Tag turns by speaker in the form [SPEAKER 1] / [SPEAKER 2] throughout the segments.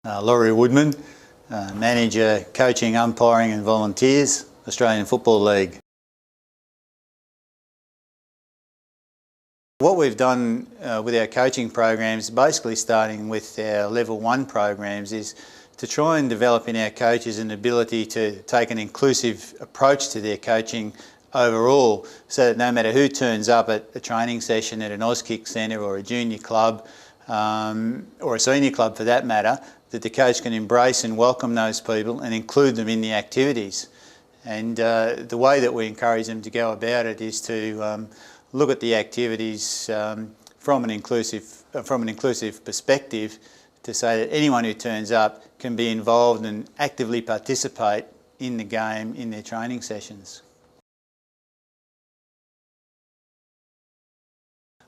[SPEAKER 1] Lawrie Woodman, Manager, Coaching, Umpiring and Volunteers, Australian Football League. What we've done with our coaching programs, basically starting with our Level 1 programs, is to try and develop in our coaches an ability to take an inclusive approach to their coaching overall, so that no matter who turns up at a training session at an Auskick centre or a junior club or a senior club for that matter, that the coach can embrace and welcome those people and include them in the activities. And the way that we encourage them to go about it is to look at the activities from an inclusive perspective, to say that anyone who turns up can be involved and actively participate in the game in their training sessions.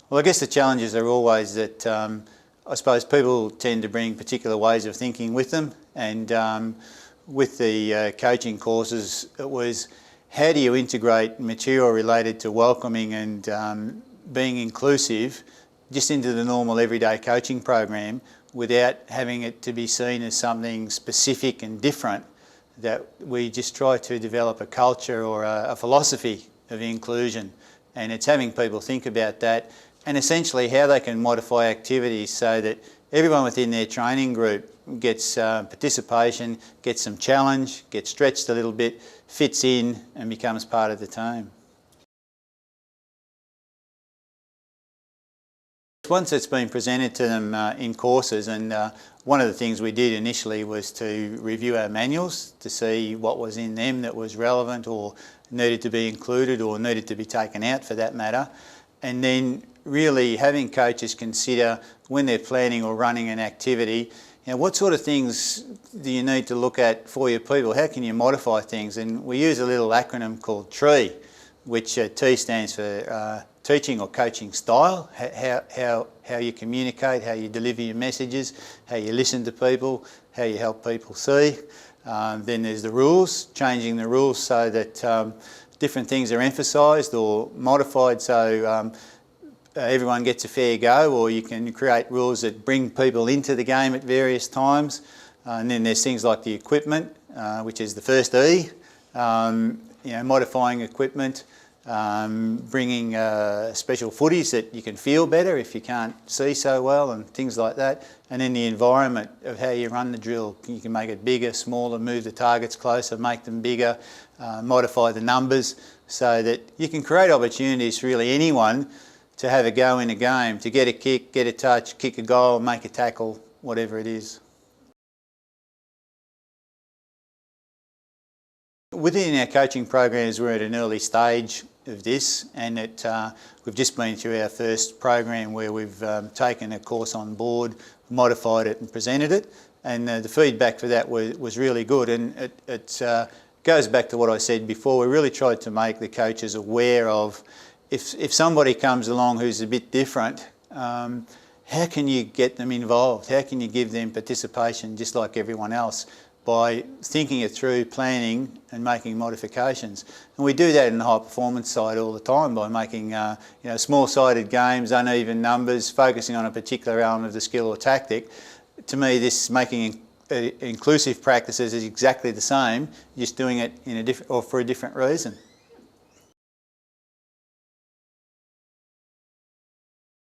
[SPEAKER 1] Well, I guess the challenges are always that I suppose people tend to bring particular ways of thinking with them, and with the coaching courses it was, how do you integrate material related to welcoming and being inclusive just into the normal everyday coaching program without having it to be seen as something specific and different, that we just try to develop a culture or a philosophy of inclusion. And it's having people think about that and essentially how they can modify activities so that everyone within their training group gets participation, gets some challenge, gets stretched a little bit, fits in and becomes part of the team. Once it's been presented to them in courses, and one of the things we did initially was to review our manuals to see what was in them that was relevant or needed to be included or needed to be taken out for that matter, and then really having coaches consider when they're planning or running an activity, what sort of things do you need to look at for your people? How can you modify things? And we use a little acronym called TREE, which T stands for teaching or coaching style, how you communicate, how you deliver your messages, how you listen to people, how you help people see. Then there's the rules, changing the rules so that different things are emphasised or modified so everyone gets a fair go, or you can create rules that bring people into the game at various times. And then there's things like the equipment, which is the first E, modifying equipment, bringing special footies that you can feel better if you can't see so well and things like that. And then the environment of how you run the drill. You can make it bigger, smaller, move the targets closer, make them bigger, modify the numbers so that you can create opportunities for really anyone to have a go in a game, to get a kick, get a touch, kick a goal, make a tackle, whatever it is. Within our coaching programs, we're at an early stage of this, and we've just been through our first program where we've taken a course on board, modified it and presented it, and the feedback for that was really good. And it goes back to what I said before. We really tried to make the coaches aware of, if somebody comes along who's a bit different, how can you get them involved? How can you give them participation just like everyone else, by thinking it through, planning and making modifications? And we do that in the high performance side all the time by making small-sided games, uneven numbers, focusing on a particular element of the skill or tactic. To me, this making inclusive practices is exactly the same, just doing it in a different or for a different reason.